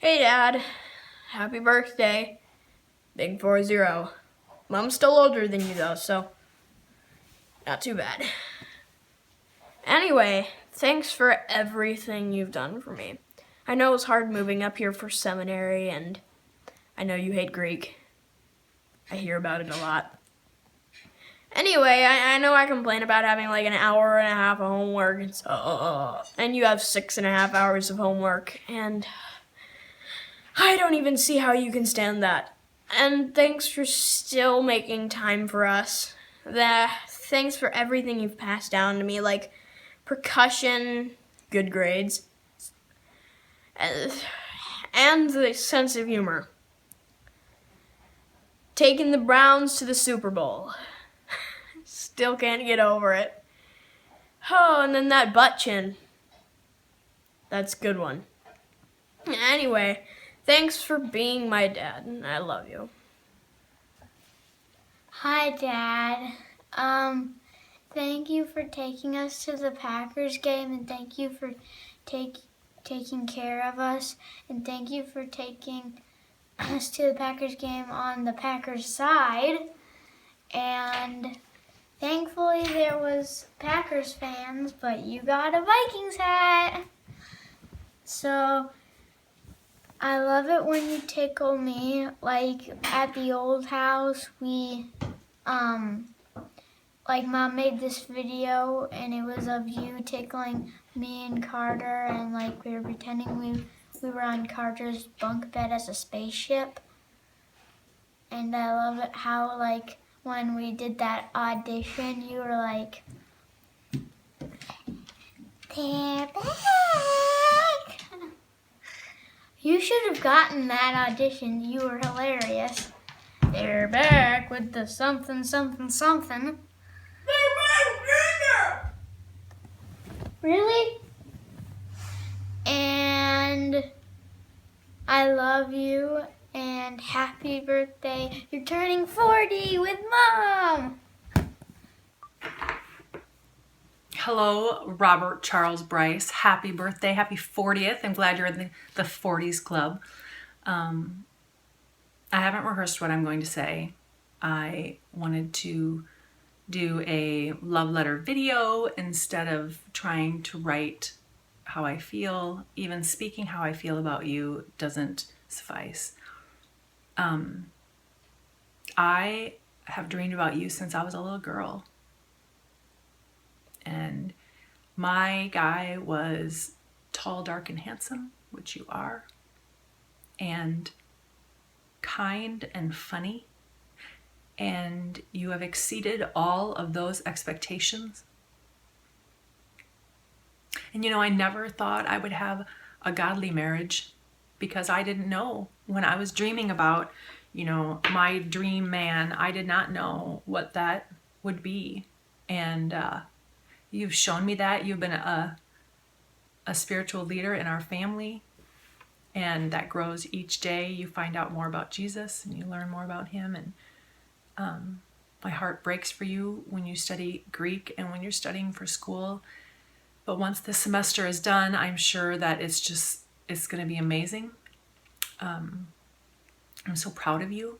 Hey Dad, happy birthday, big 40. Mom's still older than you though, so not too bad. Anyway, thanks for everything you've done for me. I know it was hard moving up here for seminary, and I know you hate Greek. I hear about it a lot. Anyway, I know I complain about having like an hour and a half of homework, and you have 6.5 hours of homework, and I don't even see how you can stand that. And thanks for still making time for us. Thanks for everything you've passed down to me, like percussion, good grades, and the sense of humor. Taking the Browns to the Super Bowl. Still can't get over it. Oh, and then that butt chin. That's a good one. Anyway, thanks for being my dad. I love you. Hi, Dad. Thank you for taking us to the Packers game, and thank you for taking care of us, and thank you for taking us to the Packers game on the Packers side. And thankfully there was Packers fans, but you got a Vikings hat. So I love it when you tickle me. Like at the old house, like Mom made this video and it was of you tickling me and Carter, and like we were pretending we were on Carter's bunk bed as a spaceship. And I love it how like when we did that audition, you were like, "They're back." You should have gotten that audition. You were hilarious. They're back with the something, something, something. Really? And I love you and happy birthday. You're turning 40 with Mom. Hello, Robert Charles Brice. Happy birthday. Happy 40th. I'm glad you're in the 40s club. I haven't rehearsed what I'm going to say. I wanted to do a love letter video instead of trying to write how I feel. Even speaking how I feel about you doesn't suffice. I have dreamed about you since I was a little girl. And my guy was tall, dark, and handsome, which you are, and kind and funny. And you have exceeded all of those expectations. And you know, I never thought I would have a godly marriage because I didn't know when I was dreaming about, you know, my dream man. I did not know what that would be. And you've shown me that. You've been a spiritual leader in our family, and that grows each day. You find out more about Jesus and you learn more about him. And my heart breaks for you when you study Greek and when you're studying for school. But once this semester is done, I'm sure that it's going to be amazing. I'm so proud of you,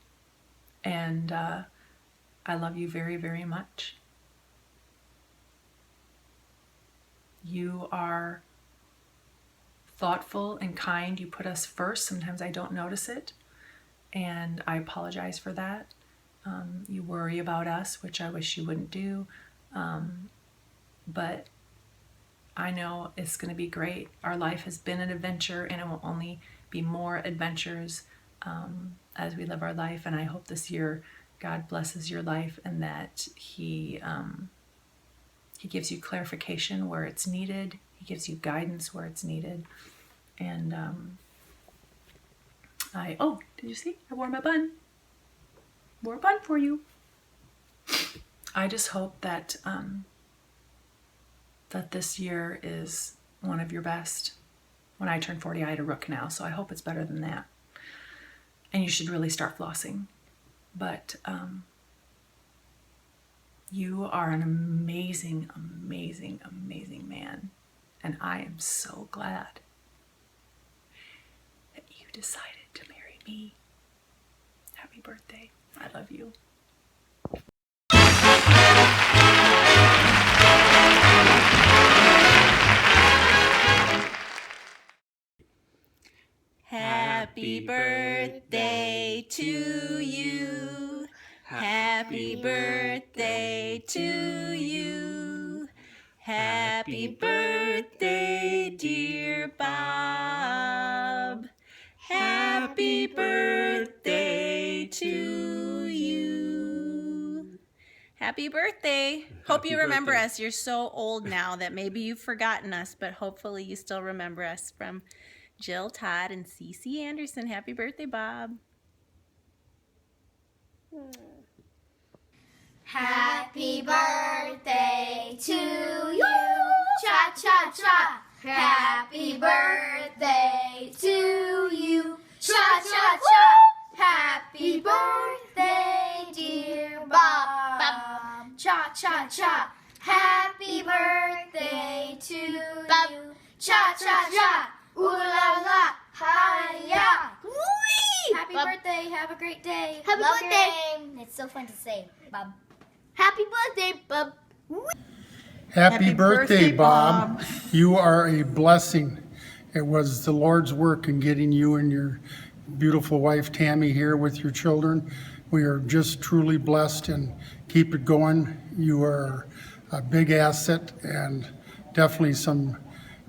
and I love you very, very much. You are thoughtful and kind. You put us first. Sometimes I don't notice it, and I apologize for that. You worry about us, which I wish you wouldn't do, but I know it's going to be great. Our life has been an adventure, and it will only be more adventures as we live our life. And I hope this year God blesses your life, and that He gives you clarification where it's needed. He gives you guidance where it's needed. And did you see? I wore my bun. Wore a bun for you. I just hope that that this year is one of your best. When I turned 40, I had a root canal, so I hope it's better than that. And you should really start flossing. But you are an amazing, amazing, amazing man. And I am so glad that you decided to marry me. Happy birthday. I love you. Happy birthday to you. Happy birthday to you. Happy birthday, dear Bob. Happy birthday to you. Happy birthday. Hope you remember us. You're so old now that maybe you've forgotten us, but hopefully you still remember us from Jill Todd and Cece Anderson. Happy birthday, Bob. Happy birthday to you. Cha cha cha. Happy birthday to you. Cha cha cha. Happy birthday, dear Bob. Cha cha cha. Happy birthday to you. Cha cha cha. Ooh la la. Hi-ya. Happy birthday. Have a great day. Happy Love birthday. your name. It's so fun to say, Bob. Happy birthday, Bob. Happy birthday, Bob. You are a blessing. It was the Lord's work in getting you and your beautiful wife Tammy here with your children. We are just truly blessed, and keep it going. You are a big asset and definitely some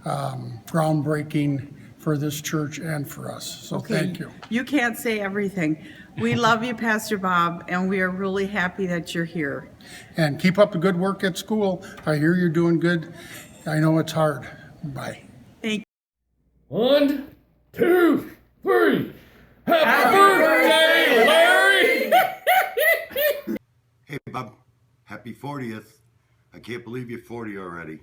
groundbreaking for this church and for us. So thank you. You can't say everything. We love you, Pastor Bob, and we are really happy that you're here. And keep up the good work at school. I hear you're doing good. I know it's hard. Bye. 1, 2, 3. Happy birthday, Larry! Hey, Bob. Happy 40th. I can't believe you're 40 already.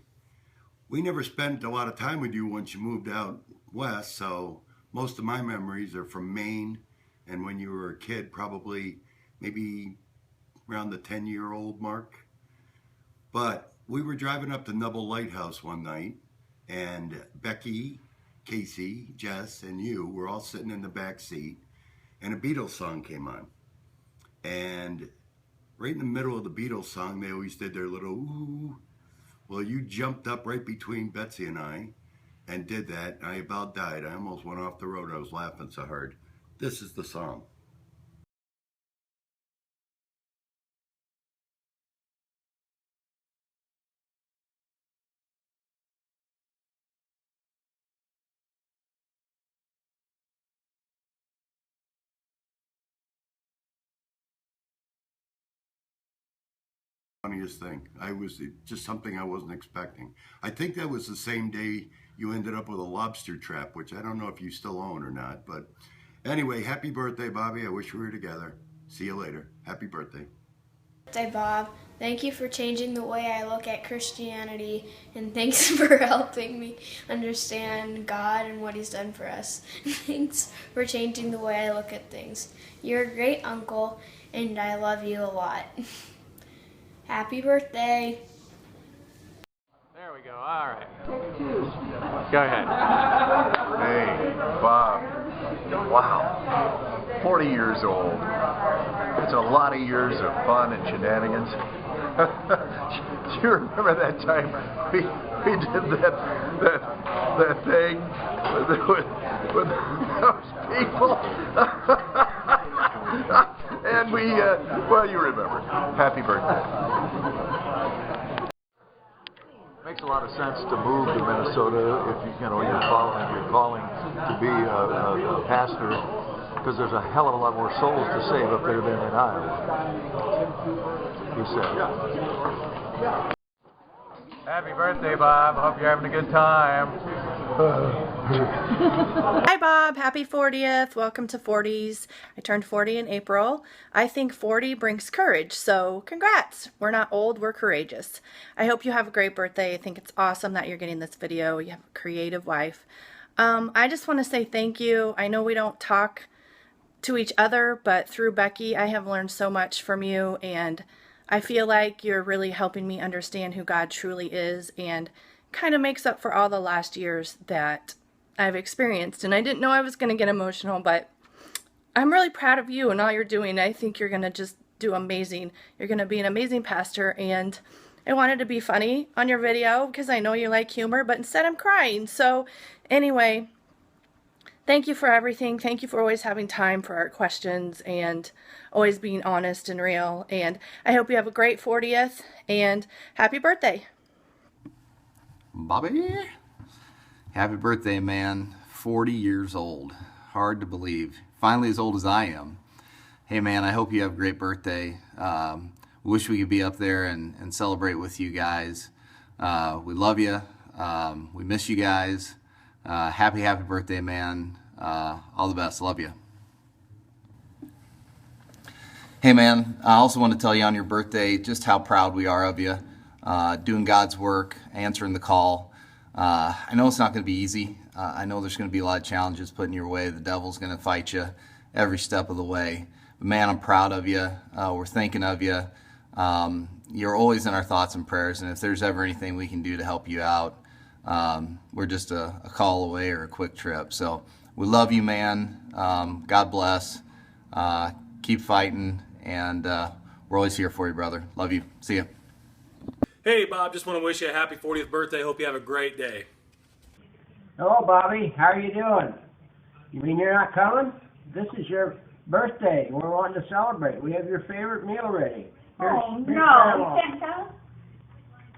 We never spent a lot of time with you once you moved out west, so most of my memories are from Maine and when you were a kid, probably maybe around the 10-year-old mark. But we were driving up to Nubble Lighthouse one night, and Becky, Casey, Jess, and you were all sitting in the back seat, and a Beatles song came on. And right in the middle of the Beatles song, they always did their little ooh. Well, you jumped up right between Betsy and I and did that. I about died. I almost went off the road. I was laughing so hard. This is the song. Funniest thing. I was just something I wasn't expecting. I think that was the same day you ended up with a lobster trap, which I don't know if you still own or not. But anyway, happy birthday, Bobby. I wish we were together. See you later. Happy birthday. Birthday, Bob. Thank you for changing the way I look at Christianity, and thanks for helping me understand God and what He's done for us. Thanks for changing the way I look at things. You're a great uncle, and I love you a lot. Happy birthday. There we go. All right. Go ahead. Hey, Bob. Wow. 40 years old. That's a lot of years of fun and shenanigans. Do you remember that time we did that thing with those people? And we, well, you remember. Happy birthday. Makes a lot of sense to move to Minnesota if you're calling to be a pastor, because there's a hell of a lot more souls to save up there than in Iowa. He said. Happy birthday, Bob. Hope you're having a good time. Hi, Bob. Happy 40th. Welcome to 40s. I turned 40 in April. I think 40 brings courage, so congrats. We're not old, we're courageous. I hope you have a great birthday. I think it's awesome that you're getting this video. You have a creative wife. I just want to say thank you. I know we don't talk to each other, but through Becky, I have learned so much from you, and I feel like you're really helping me understand who God truly is, and kind of makes up for all the last years that I've experienced. And I didn't know I was going to get emotional, but I'm really proud of you and all you're doing. I think you're going to just do amazing. You're going to be an amazing pastor, and I wanted to be funny on your video because I know you like humor, but instead I'm crying. So anyway, thank you for everything. Thank you for always having time for our questions and always being honest and real. And I hope you have a great 40th and happy birthday. Bobby, happy birthday, man. 40 years old. Hard to believe. Finally as old as I am. Hey, man, I hope you have a great birthday. Wish we could be up there and celebrate with you guys. We love you. We miss you guys. Happy birthday, man. All the best. Love you. Hey, man, I also want to tell you on your birthday just how proud we are of you. Doing God's work, answering the call. I know it's not going to be easy. I know there's going to be a lot of challenges put in your way. The devil's going to fight you every step of the way. But man, I'm proud of you. We're thinking of you. You're always in our thoughts and prayers, and if there's ever anything we can do to help you out, we're just a call away or a quick trip. So we love you, man. God bless. Keep fighting, and we're always here for you, brother. Love you. See ya. Hey, Bob, just want to wish you a happy 40th birthday. Hope you have a great day. Hello, Bobby. How are you doing? You mean you're not coming? This is your birthday. We're wanting to celebrate. We have your favorite meal ready. No, you can't come.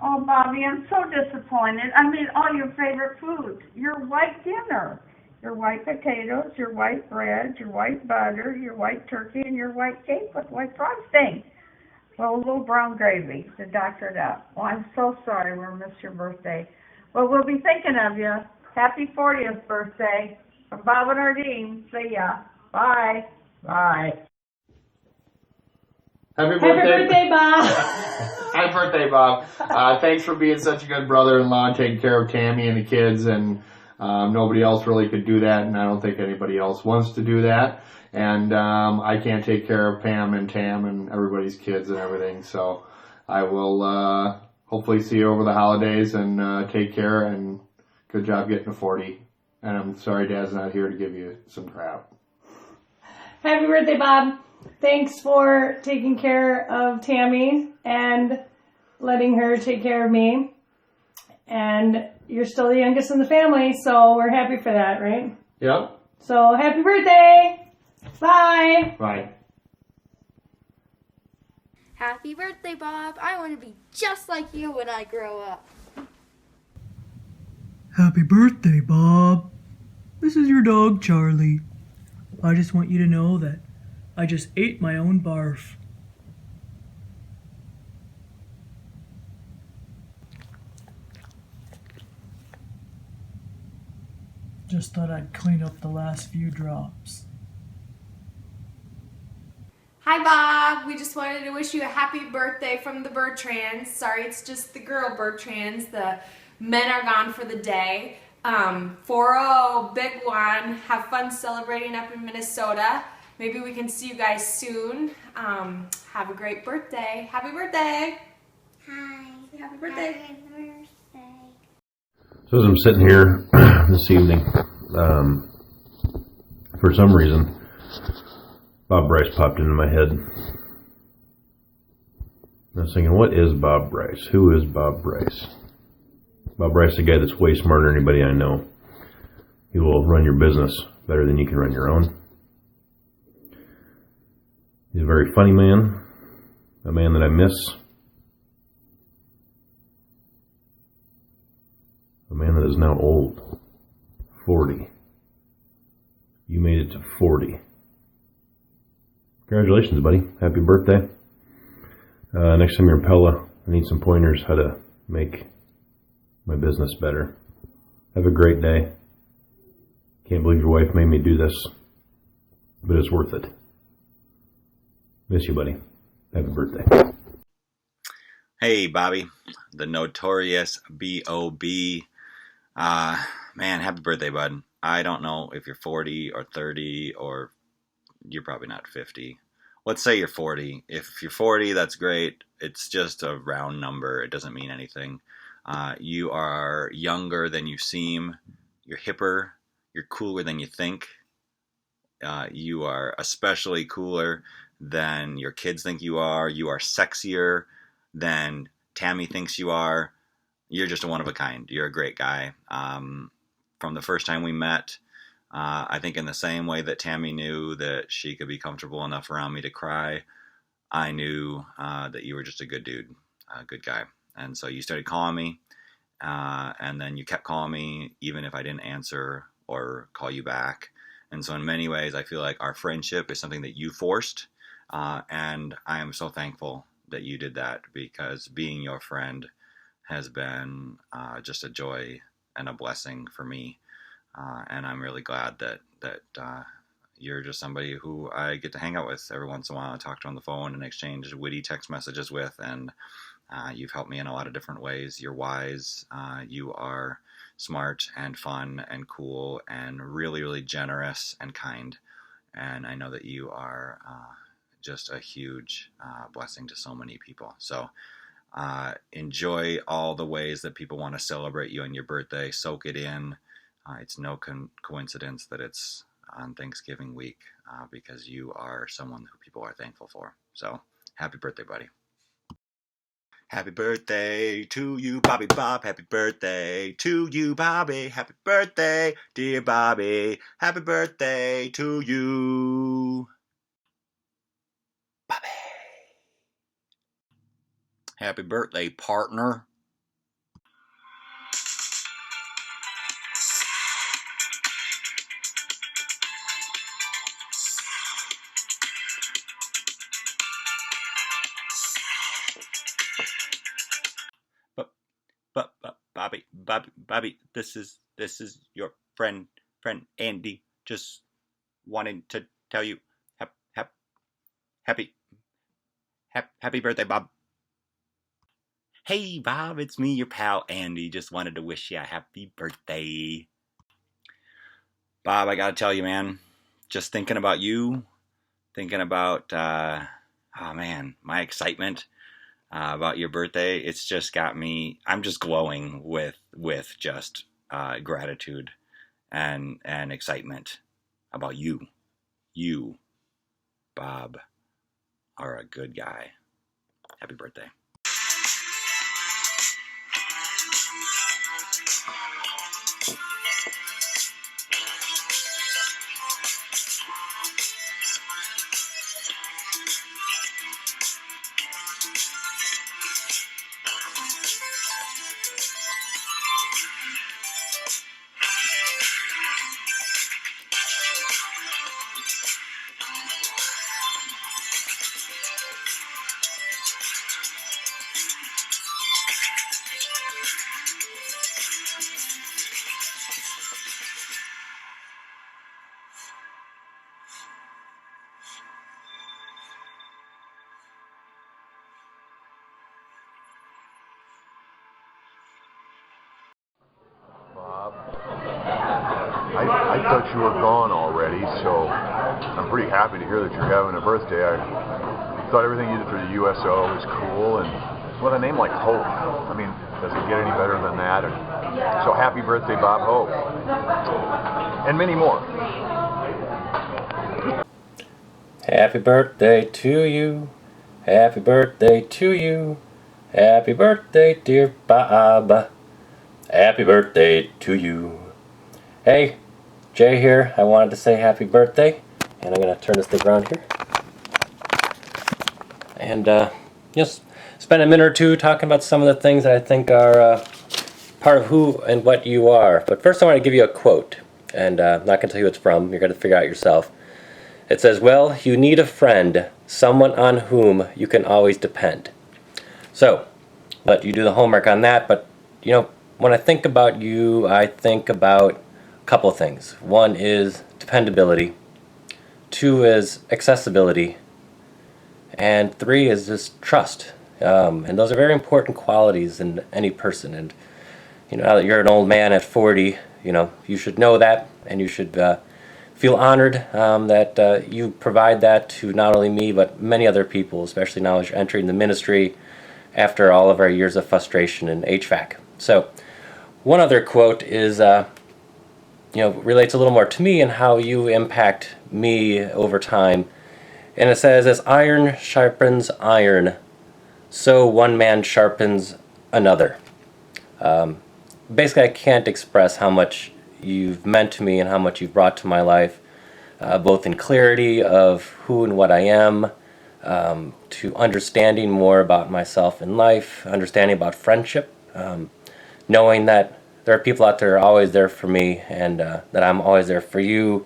Oh, Bobby, I'm so disappointed. I made all your favorite foods. Your white dinner. Your white potatoes, your white bread, your white butter, your white turkey, and your white cake with white frosting. Well, a little brown gravy to doctor it up. Well, I'm so sorry we missed your birthday. Well, we'll be thinking of you. Happy 40th birthday. From Bob and Ardeen. See ya. Bye. Bye. Happy birthday, Bob. Happy birthday, Bob. Thanks for being such a good brother-in-law and taking care of Tammy and the kids. And nobody else really could do that, and I don't think anybody else wants to do that. And I can't take care of Pam and Tam and everybody's kids and everything. So I will hopefully see you over the holidays and take care. And good job getting to 40. And I'm sorry Dad's not here to give you some crap. Happy birthday, Bob. Thanks for taking care of Tammy and letting her take care of me. And you're still the youngest in the family, so we're happy for that, right? Yep. So happy birthday. Bye. Bye. Happy birthday, Bob. I want to be just like you when I grow up. Happy birthday, Bob. This is your dog, Charlie. I just want you to know that I just ate my own barf. Just thought I'd clean up the last few drops. Hi, Bob. We just wanted to wish you a happy birthday from the Bertrands. Sorry, it's just the girl Bertrands. The men are gone for the day. 4-0, big one. Have fun celebrating up in Minnesota. Maybe we can see you guys soon. Have a great birthday. Happy birthday. Hi. Happy birthday. Happy birthday. So as I'm sitting here this evening, for some reason, Bob Brice popped into my head. I was thinking, what is Bob Brice? Who is Bob Brice? Bob Brice is a guy that's way smarter than anybody I know. He will run your business better than you can run your own. He's a very funny man, a man that I miss, a man that is now old, 40. You made it to 40. Congratulations, buddy. Happy birthday. Next time you're in Pella, I need some pointers how to make my business better. Have a great day. Can't believe your wife made me do this, but it's worth it. Miss you, buddy. Happy birthday. Hey, Bobby, the notorious B.O.B. Man, happy birthday, bud. I don't know if you're 40 or 30 or you're probably not 50. Let's say you're 40. If you're 40, that's great. It's just a round number. It doesn't mean anything. You are younger than you seem. You're hipper. You're cooler than you think. You are especially cooler than your kids think you are. You are sexier than Tammy thinks you are. You're just a one of a kind. You're a great guy. From the first time we met, I think in the same way that Tammy knew that she could be comfortable enough around me to cry, I knew that you were just a good dude, a good guy. And so you started calling me, and then you kept calling me even if I didn't answer or call you back. And so in many ways, I feel like our friendship is something that you forced, and I am so thankful that you did that, because being your friend has been just a joy and a blessing for me. And I'm really glad that you're just somebody who I get to hang out with every once in a while. I talk to on the phone and exchange witty text messages with, and you've helped me in a lot of different ways. You're wise. You are smart and fun and cool and really, really generous and kind. And I know that you are just a huge blessing to so many people. So enjoy all the ways that people want to celebrate you on your birthday. Soak it in. It's no coincidence that it's on Thanksgiving week, because you are someone who people are thankful for. So happy birthday, buddy. Happy birthday to you, Bobby Bob. Happy birthday to you, Bobby. Happy birthday, dear Bobby. Happy birthday to you, Bobby. Happy birthday, partner. Bobby, this is your friend Andy. Just wanted to tell you happy birthday, Bob. Hey, Bob, it's me, your pal Andy. Just wanted to wish you a happy birthday. Bob, I gotta tell you, man, just thinking about you, thinking about, oh man, my excitement about your birthday, it's just got me, I'm just glowing with just gratitude and excitement about you. You, Bob, are a good guy. Happy birthday. I thought you were gone already, so I'm pretty happy to hear that you're having a birthday. I thought everything you did for the USO was cool, and with a name like Hope, I mean, does it get any better than that? And so happy birthday, Bob Hope. And many more. Happy birthday to you. Happy birthday to you. Happy birthday, dear Bob. Happy birthday to you. Hey, Jay here. I wanted to say happy birthday. And I'm going to turn this thing around here. And just spend a minute or two talking about some of the things that I think are part of who and what you are. But first I want to give you a quote. And I'm not going to tell you who it's from. You're going to figure it out yourself. It says, well, you need a friend, someone on whom you can always depend. So, let you do the homework on that, but, you know, when I think about you, I think about a couple of things. One is dependability. Two is accessibility. And three is just trust. And those are very important qualities in any person. And, you know, now that you're an old man at 40, you know, you should know that, and you should feel honored that you provide that to not only me, but many other people, especially now as you're entering the ministry after all of our years of frustration in HVAC. So, one other quote is, relates a little more to me and how you impact me over time. And it says, as iron sharpens iron, so one man sharpens another. Basically, I can't express how much you've meant to me and how much you've brought to my life, both in clarity of who and what I am, to understanding more about myself in life, understanding about friendship, knowing that there are people out there who are always there for me, and that I'm always there for you.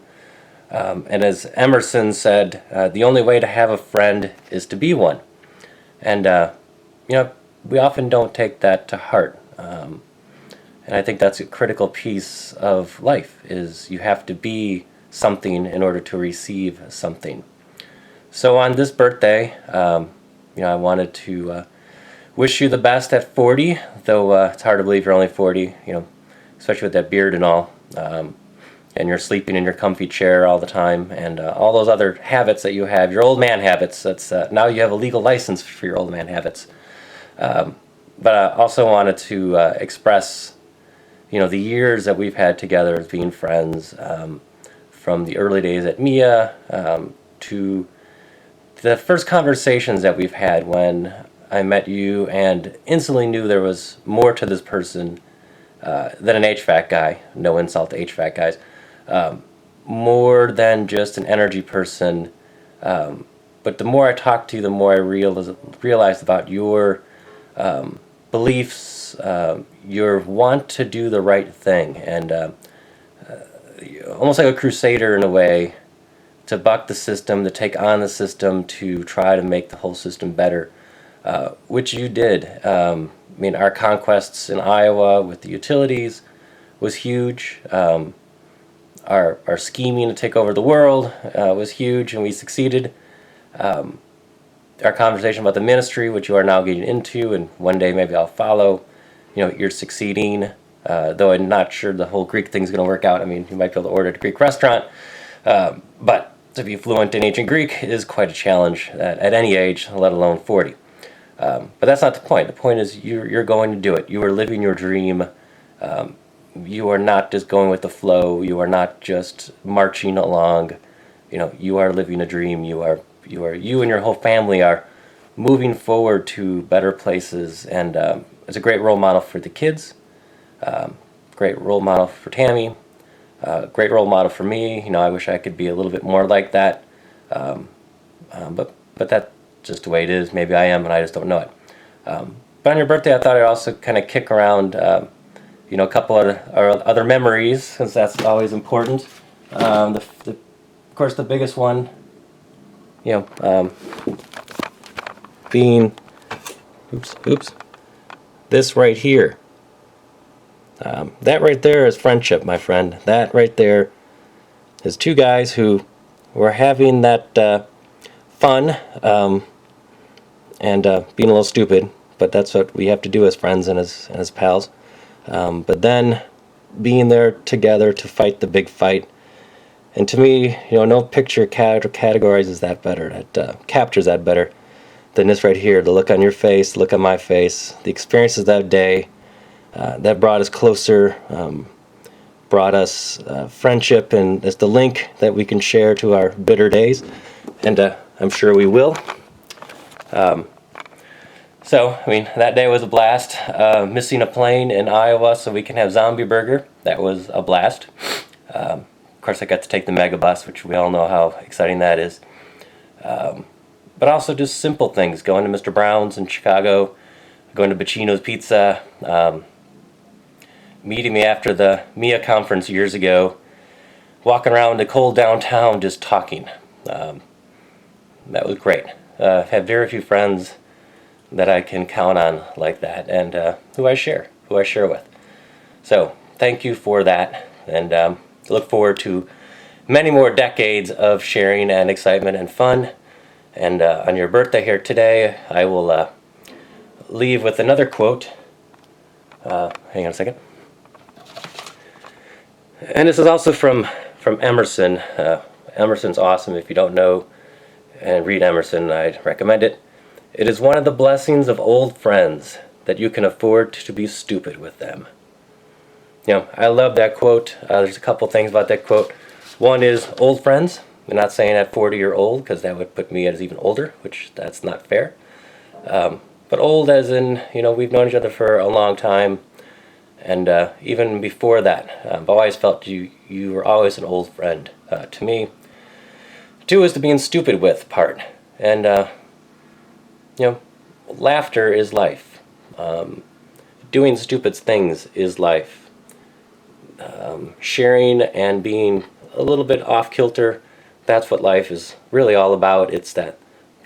And as Emerson said, the only way to have a friend is to be one. And, we often don't take that to heart. And I think that's a critical piece of life, is you have to be something in order to receive something. So on this birthday, I wanted to wish you the best at 40, though it's hard to believe you're only 40, especially with that beard and all. And you're sleeping in your comfy chair all the time, and all those other habits that you have, your old man habits. That's now you have a legal license for your old man habits. But I also wanted to express, the years that we've had together as being friends, from the early days at MIA to the first conversations that we've had when I met you and instantly knew there was more to this person than an HVAC guy. No insult to HVAC guys. More than just an energy person. But the more I talked to you, the more I realized about your beliefs, your want to do the right thing, and almost like a crusader in a way, to buck the system, to take on the system, to try to make the whole system better, which you did. Our conquests in Iowa with the utilities was huge. Our scheming to take over the world was huge, and we succeeded. Our conversation about the ministry, which you are now getting into, and one day maybe I'll follow, you're succeeding, though I'm not sure the whole Greek thing's going to work out. You might be able to order at a Greek restaurant, but to be fluent in ancient Greek is quite a challenge at any age, let alone 40. But that's not the point. The point is you're going to do it. You are living your dream. You are not just going with the flow. You are not just marching along. You are living a dream. You and your whole family are moving forward to better places, and it's a great role model for the kids. Great role model for Tammy. Great role model for me. I wish I could be a little bit more like that. But that's just the way it is. Maybe I am, and I just don't know it. But on your birthday, I thought I'd also kind of kick around, a couple other memories, since that's always important. Of course, the biggest one, being, this right here. That right there is friendship, my friend. That right there is two guys who were having that fun and being a little stupid, but that's what we have to do as friends and as pals. But then being there together to fight the big fight. And to me, no picture categorizes that better, that captures that better than this right here. The look on your face, the look on my face, the experiences that day, that brought us closer, brought us friendship, and it's the link that we can share to our bitter days, and I'm sure we will. So, that day was a blast. Missing a plane in Iowa so we can have zombie burger, that was a blast. Of course, I got to take the mega bus, which we all know how exciting that is. But also just simple things, going to Mr. Brown's in Chicago, going to Bacino's Pizza, meeting me after the MIA conference years ago, walking around the cold downtown just talking. That was great. Have very few friends that I can count on like that, and who I share with. So thank you for that, and look forward to many more decades of sharing and excitement and fun. And on your birthday here today, I will leave with another quote. Hang on a second. And this is also from Emerson. Emerson's awesome. If you don't know and read Emerson, I'd recommend it. It is one of the blessings of old friends that you can afford to be stupid with them. I love that quote. There's a couple things about that quote. One is old friends. I'm not saying at 40 you're old, because that would put me as even older, which that's not fair. But old as in, we've known each other for a long time, and even before that, I've always felt you were always an old friend to me. Two is the being stupid with part, and laughter is life. Doing stupid things is life. Sharing and being a little bit off kilter, that's what life is really all about. It's that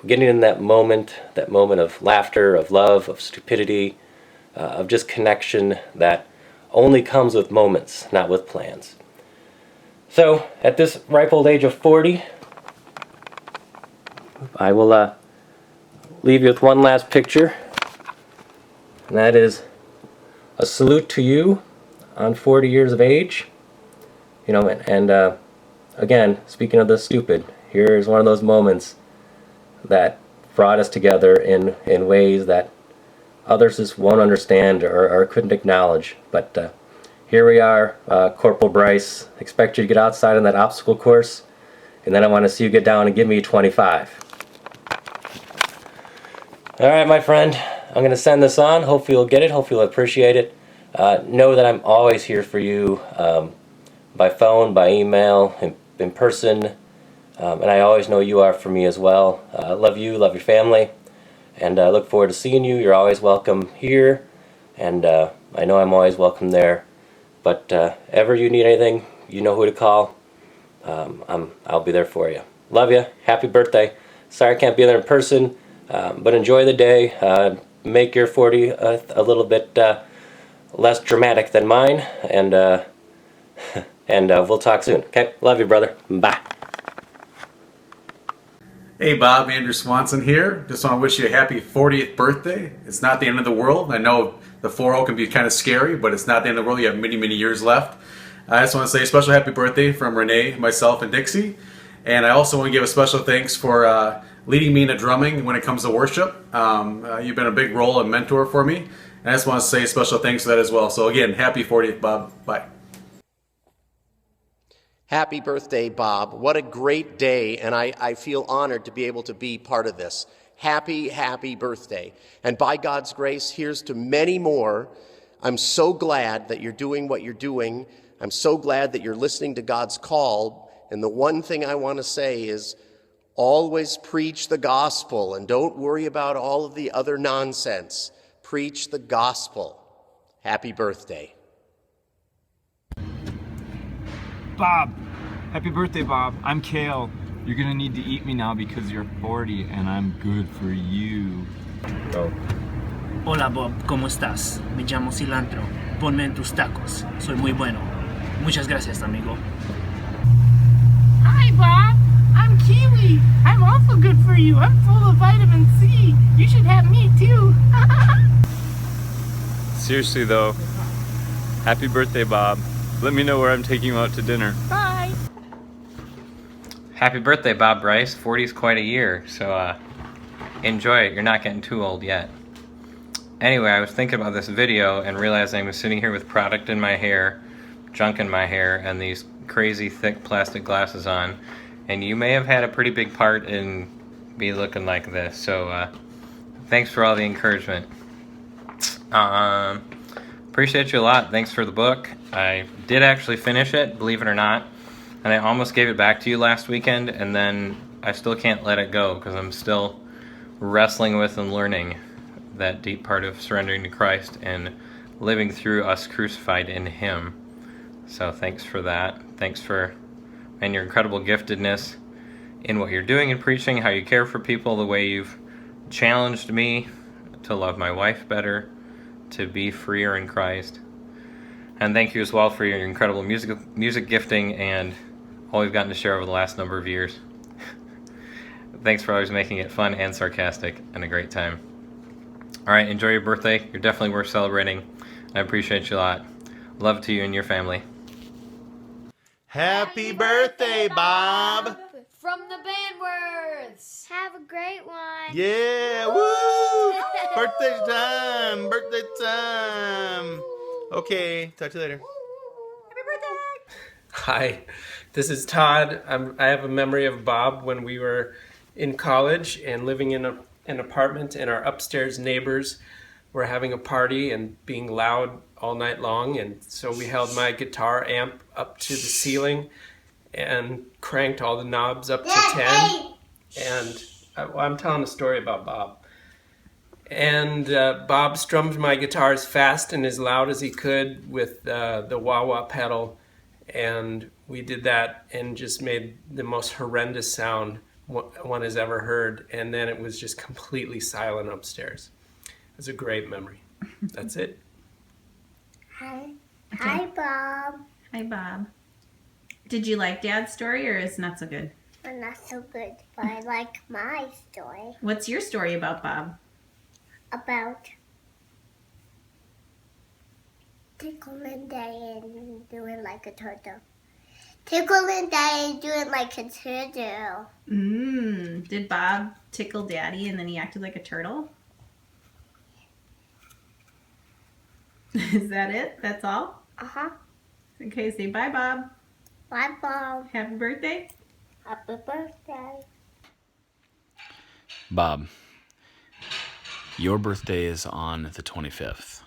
getting in that moment of laughter, of love, of stupidity, of just connection that only comes with moments, not with plans. So, at this ripe old age of 40, I will leave you with one last picture, and that is a salute to you on 40 years of age. And again, speaking of the stupid, here's one of those moments that brought us together in ways that others just won't understand or couldn't acknowledge. But here we are, Corporal Brice. Expect you to get outside on that obstacle course, and then I want to see you get down and give me 25. All right, my friend, I'm going to send this on. Hopefully you'll get it. Hopefully you'll appreciate it. Know that I'm always here for you, by phone, by email, in person, and I always know you are for me as well. Love you, love your family, and I look forward to seeing you. You're always welcome here, and I know I'm always welcome there. But ever you need anything, you know who to call. I'll be there for you. Love you. Happy birthday. Sorry I can't be there in person, but enjoy the day. Make your 40 a little bit less dramatic than mine, and we'll talk soon. Okay? Love you, brother. Bye. Hey Bob, Andrew Swanson here. Just want to wish you a happy 40th birthday. It's not the end of the world. I know the 40 can be kind of scary, but it's not the end of the world. You have many, many years left. I just want to say a special happy birthday from Renee, myself, and Dixie. And I also want to give a special thanks for leading me into drumming when it comes to worship. You've been a big role and mentor for me. And I just want to say special thanks for that as well. So again, happy 40th, Bob. Bye. Happy birthday, Bob. What a great day, and I feel honored to be able to be part of this. Happy, happy birthday. And by God's grace, here's to many more. I'm so glad that you're doing what you're doing. I'm so glad that you're listening to God's call. And the one thing I want to say is always preach the gospel and don't worry about all of the other nonsense. Preach the gospel. Happy birthday. Bob, happy birthday, Bob. I'm Kale. You're gonna need to eat me now because you're 40 and I'm good for you. Go. Hola Bob, ¿cómo estás? Me llamo Cilantro. Ponme en tus tacos. Soy muy bueno. Muchas gracias, amigo. Hi, Bob. I'm Kiwi. I'm also good for you. I'm full of vitamin C. You should have me too. Seriously though, happy birthday, Bob. Let me know where I'm taking you out to dinner. Bye. Happy birthday, Bob Brice. 40 is quite a year, so enjoy it. You're not getting too old yet. Anyway, I was thinking about this video and realizing I was sitting here with product in my hair, junk in my hair, and these crazy thick plastic glasses on. And you may have had a pretty big part in me looking like this, so thanks for all the encouragement. Appreciate you a lot. Thanks for the book. I did actually finish it, believe it or not, and I almost gave it back to you last weekend, and then I still can't let it go because I'm still wrestling with and learning that deep part of surrendering to Christ and living through us crucified in Him. So thanks for that. Thanks for your incredible giftedness in what you're doing in preaching, how you care for people, the way you've challenged me to love my wife better, to be freer in Christ. And thank you as well for your incredible music gifting and all we've gotten to share over the last number of years. Thanks for always making it fun and sarcastic and a great time. All right, enjoy your birthday. You're definitely worth celebrating. I appreciate you a lot. Love to you and your family. Happy birthday, Bob! From the Bandworths. Have a great one. Yeah, woo! Birthday time! Birthday time! Okay, talk to you later. Hi, this is Todd. I have a memory of Bob when we were in college and living in an apartment, and our upstairs neighbors were having a party and being loud all night long. And so we held my guitar amp up to the ceiling and cranked all the knobs up to 10. And I'm telling a story about Bob. And Bob strummed my guitar as fast and as loud as he could with the wah-wah pedal. And we did that and just made the most horrendous sound one has ever heard. And then it was just completely silent upstairs. It was a great memory. That's it. Hi. Okay. Hi, Bob. Hi, Bob. Did you like Dad's story, or is it not so good? Well, not so good, but I like my story What's your story about Bob? about tickling day and doing like a turtle. Tickling day and doing like a turtle. Did Bob tickle Daddy and then he acted like a turtle? Is that it? That's all? Uh-huh. Okay, say bye, Bob. Bye, Bob. Happy birthday. Happy birthday. Bob, your birthday is on the 25th,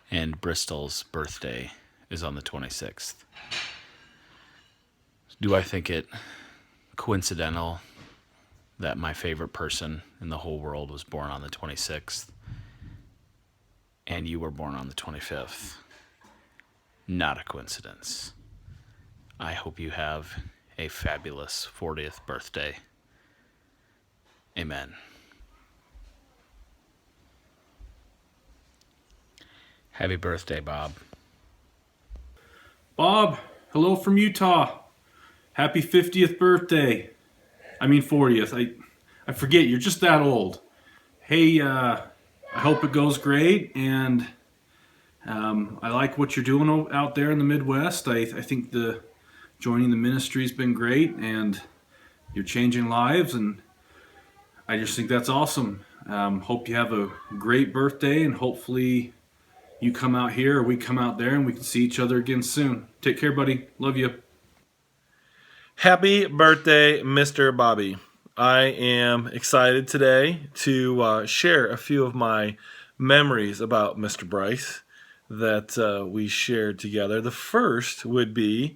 and Bristol's birthday is on the 26th. Do I think it coincidental that my favorite person in the whole world was born on the 26th, and you were born on the 25th? Not a coincidence. I hope you have a fabulous 40th birthday. Amen. Happy birthday, Bob. Bob, hello from Utah. Happy 50th birthday. I mean 40th. I forget, you're just that old. Hey, I hope it goes great, and I like what you're doing out there in the Midwest. I think joining the ministry's been great, and you're changing lives, and I just think that's awesome. Hope you have a great birthday, and hopefully you come out here or we come out there and we can see each other again soon. Take care, buddy. Love you. Happy birthday, Mr. Bobby. I am excited today to share a few of my memories about Mr. Brice that we shared together. The first would be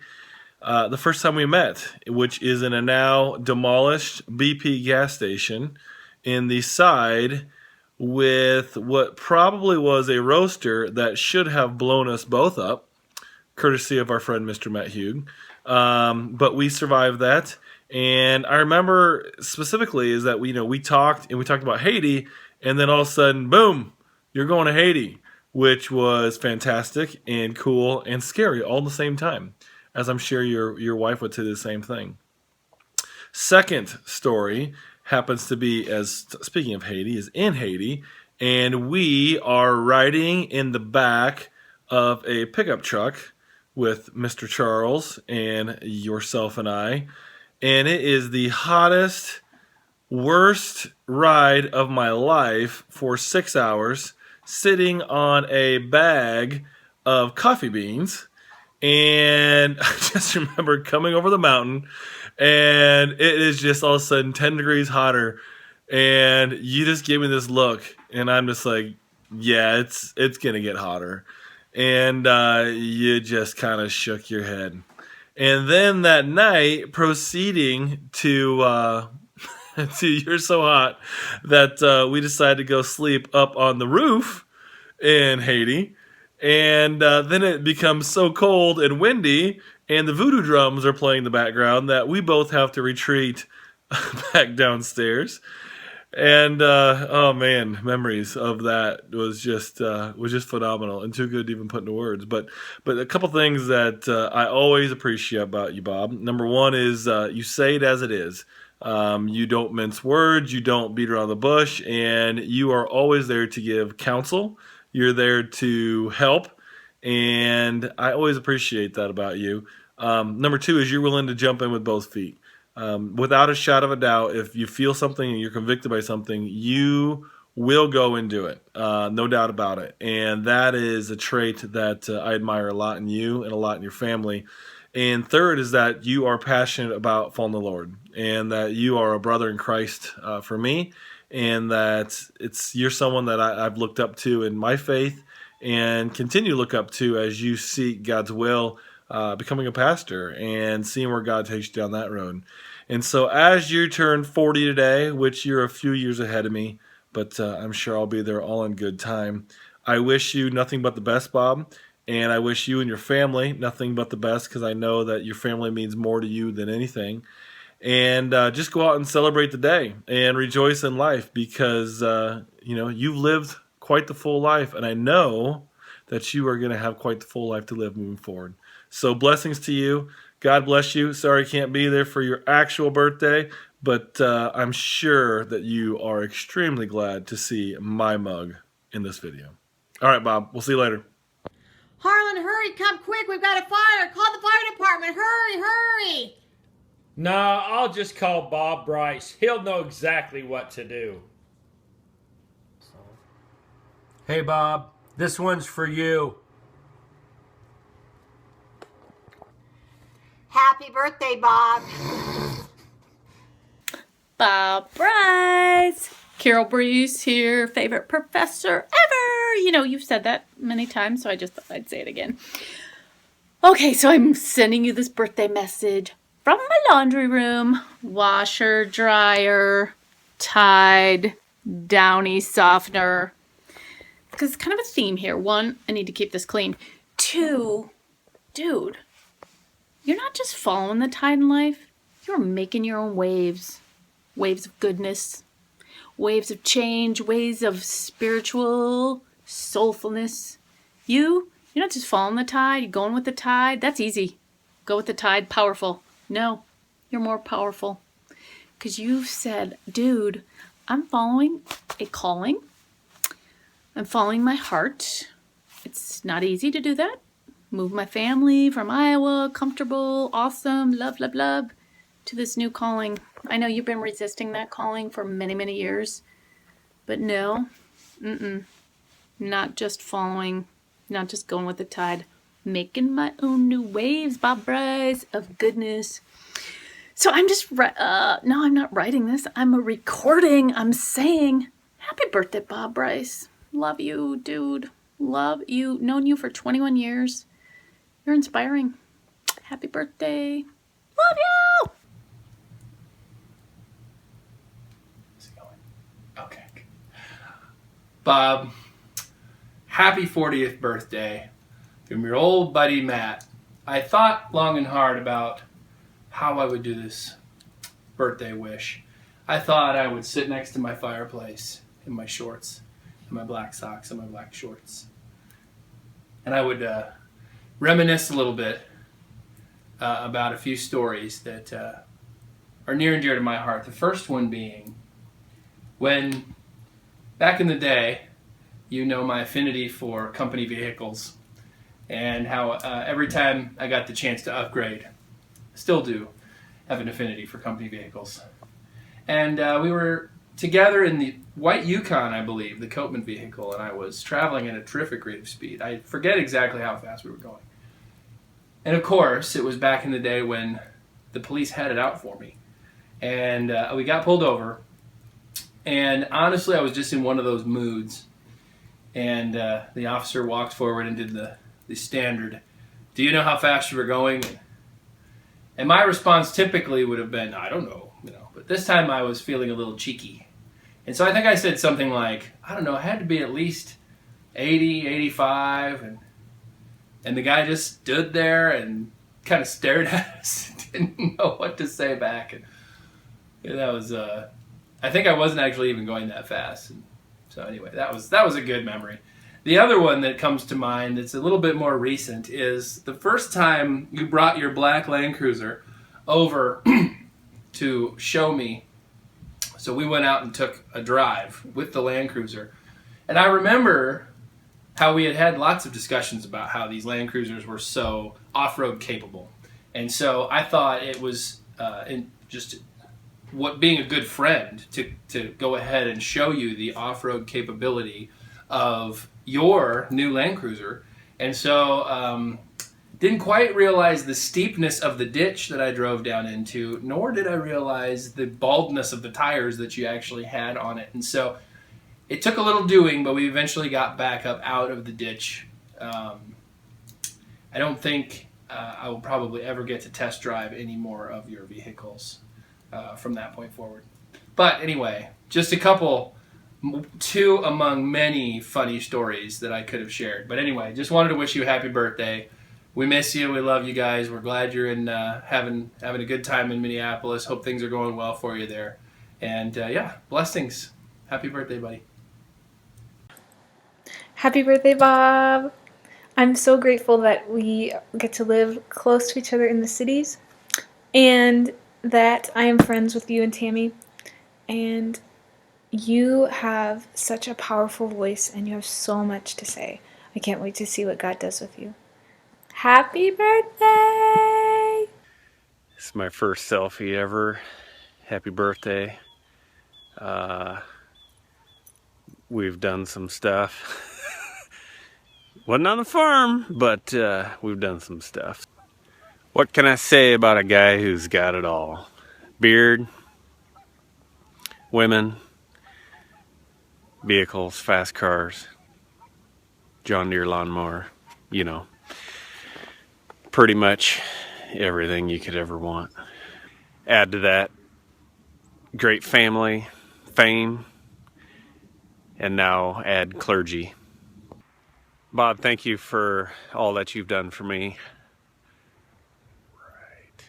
the first time we met, which is in a now demolished BP gas station in the side with what probably was a roaster that should have blown us both up, courtesy of our friend Mr. Matt Hugh. But we survived that. And I remember specifically is that we talked about Haiti, and then all of a sudden, boom, you're going to Haiti, which was fantastic and cool and scary all at the same time, as I'm sure your wife would say the same thing. Second story happens to be, as speaking of Haiti, is in Haiti, and we are riding in the back of a pickup truck with Mr. Charles and yourself and I, and it is the hottest, worst ride of my life for 6 hours, sitting on a bag of coffee beans. And I just remember coming over the mountain, and it is just all of a sudden 10 degrees hotter, and you just gave me this look, and I'm just like, yeah, it's gonna get hotter. And you just kind of shook your head. And then that night, proceeding to You're So Hot, that we decided to go sleep up on the roof in Haiti. And then it becomes so cold and windy, and the voodoo drums are playing in the background, that we both have to retreat back downstairs. And oh man, memories of that was just phenomenal and too good to even put into words. But a couple things that I always appreciate about you, Bob. Number one is you say it as it is. You don't mince words, you don't beat around the bush, and you are always there to give counsel. You're there to help, and I always appreciate that about you. Number two is you're willing to jump in with both feet. Without a shadow of a doubt, if you feel something and you're convicted by something, you will go and do it. No doubt about it. And that is a trait that I admire a lot in you and a lot in your family. And third is that you are passionate about following the Lord, and that you are a brother in Christ for me, and that you're someone that I've looked up to in my faith and continue to look up to as you seek God's will, becoming a pastor and seeing where God takes you down that road. And so as you turn 40 today, which you're a few years ahead of me, but I'm sure I'll be there all in good time, I wish you nothing but the best, Bob. And I wish you and your family nothing but the best, because I know that your family means more to you than anything. And just go out and celebrate the day and rejoice in life, because you've lived quite the full life, and I know that you are going to have quite the full life to live moving forward. So blessings to you. God bless you. Sorry I can't be there for your actual birthday, but I'm sure that you are extremely glad to see my mug in this video. All right, Bob. We'll see you later. Harlan, hurry, come quick. We've got a fire. Call the fire department. Hurry, hurry. Nah, I'll just call Bob Brice. He'll know exactly what to do. Hey, Bob, this one's for you. Happy birthday, Bob. Bob Brice. Carol Brice here, favorite professor ever. You know, you've said that many times, so I just thought I'd say it again. Okay, so I'm sending you this birthday message from my laundry room. Washer, dryer, Tide, Downy softener. Because it's kind of a theme here. One, I need to keep this clean. Two, dude, you're not just following the tide in life. You're making your own waves. Waves of goodness. Waves of change. Waves of spiritual soulfulness. You're not just following the tide. You're going with the tide. That's easy. Go with the tide. Powerful. No, you're more powerful. Because you've said, dude, I'm following a calling. I'm following my heart. It's not easy to do that. Move my family from Iowa, comfortable, awesome, love, love, love, to this new calling. I know you've been resisting that calling for many, many years. But no, not just following, not just going with the tide. Making my own new waves, Bob Brice, of goodness. So I'm just, no, I'm not writing this. I'm a recording. I'm saying, happy birthday, Bob Brice. Love you, dude. Love you. Known you for 21 years. You're inspiring. Happy birthday. Love you! Okay. Bob, happy 40th birthday from your old buddy Matt. I thought long and hard about how I would do this birthday wish. I thought I would sit next to my fireplace in my shorts, and my black socks and my black shorts. And I would reminisce a little bit about a few stories that are near and dear to my heart. The first one being when, back in the day, you know my affinity for company vehicles, and how every time I got the chance to upgrade, still do have an affinity for company vehicles. And we were together in the white Yukon, I believe, the Coatman vehicle, and I was traveling at a terrific rate of speed. I forget exactly how fast we were going. And of course, it was back in the day when the police had it out for me. And we got pulled over, and honestly, I was just in one of those moods. And the officer walked forward and did the standard, "Do you know how fast you were going?" And my response typically would have been, "I don't know," but this time I was feeling a little cheeky. And so I think I said something like, I don't know, it had to be at least 80, 85. And the guy just stood there and kind of stared at us and didn't know what to say back. And that was, I think I wasn't actually even going that fast. And so anyway, that was a good memory. The other one that comes to mind that's a little bit more recent is the first time you brought your black Land Cruiser over to show me. So we went out and took a drive with the Land Cruiser. And I remember how we had lots of discussions about how these Land Cruisers were so off-road capable. And so I thought it was being a good friend to go ahead and show you the off-road capability of your new Land Cruiser. And so Didn't quite realize the steepness of the ditch that I drove down into, nor did I realize the baldness of the tires that you actually had on it. And so it took a little doing, but we eventually got back up out of the ditch. I don't think I will probably ever get to test drive any more of your vehicles from that point forward. But anyway, just two among many funny stories that I could have shared. But anyway, just wanted to wish you a happy birthday. We miss you. We love you guys. We're glad you're in having a good time in Minneapolis. Hope things are going well for you there. And yeah, blessings. Happy birthday, buddy. Happy birthday, Bob. I'm so grateful that we get to live close to each other in the cities and that I am friends with you and Tammy. And you have such a powerful voice and you have so much to say. I can't wait to see what God does with you. Happy birthday! It's my first selfie ever. Happy birthday. We've done some stuff. Wasn't on the farm, but we've done some stuff. What can I say about a guy who's got it all? Beard, women, vehicles, fast cars, John Deere lawnmower, you know, pretty much everything you could ever want. Add to that, great family, fame, and now add clergy. Bob, thank you for all that you've done for me. Right.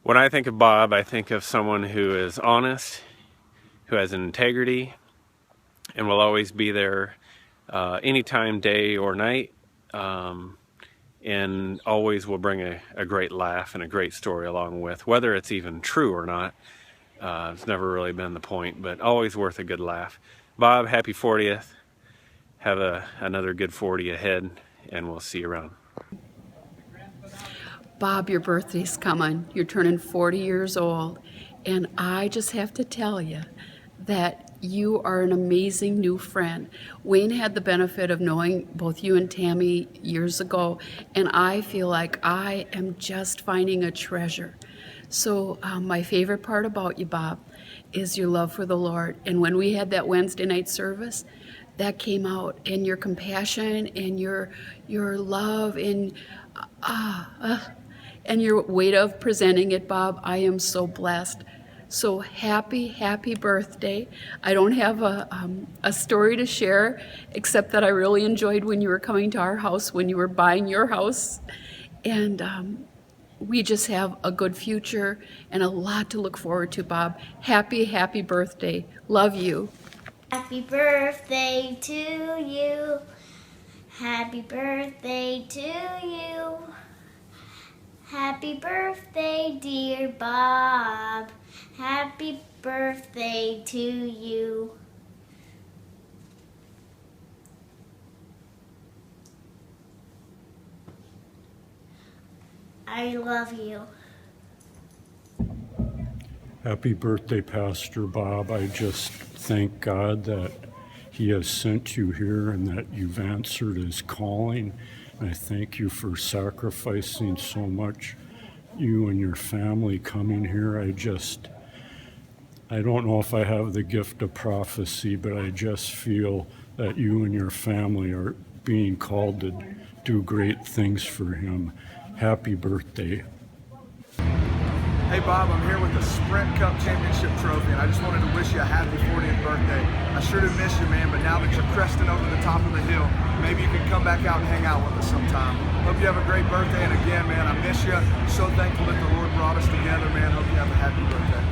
When I think of Bob, I think of someone who is honest, who has integrity, and will always be there anytime, day or night, and always will bring a great laugh and a great story along with, whether it's even true or not. It's never really been the point, but always worth a good laugh. Bob, happy 40th. Have another good 40 ahead, and we'll see you around. Bob, your birthday's coming. You're turning 40 years old. And I just have to tell you that you are an amazing new friend. Wayne had the benefit of knowing both you and Tammy years ago, and I feel like I am just finding a treasure. So my favorite part about you, Bob, is your love for the Lord. And when we had that Wednesday night service, that came out, and your compassion and your love and your way of presenting it, Bob. I am so blessed. So happy birthday. I don't have a story to share, except that I really enjoyed when you were coming to our house, when you were buying your house. And we just have a good future and a lot to look forward to, Bob. Happy birthday. Love you. Happy birthday to you. Happy birthday to you. Happy birthday, dear Bob. Happy birthday to you. I love you. Happy birthday, Pastor Bob. I just thank God that He has sent you here and that you've answered His calling. And I thank you for sacrificing so much, you and your family coming here. I don't know if I have the gift of prophecy, but I just feel that you and your family are being called to do great things for Him. Happy birthday. Hey Bob, I'm here with the Sprint Cup Championship Trophy, and I just wanted to wish you a happy 40th birthday. I sure do miss you, man, but now that you're cresting over the top of the hill, maybe you can come back out and hang out with us sometime. Hope you have a great birthday, and again, man, I miss you. So thankful that the Lord brought us together, man. Hope you have a happy birthday.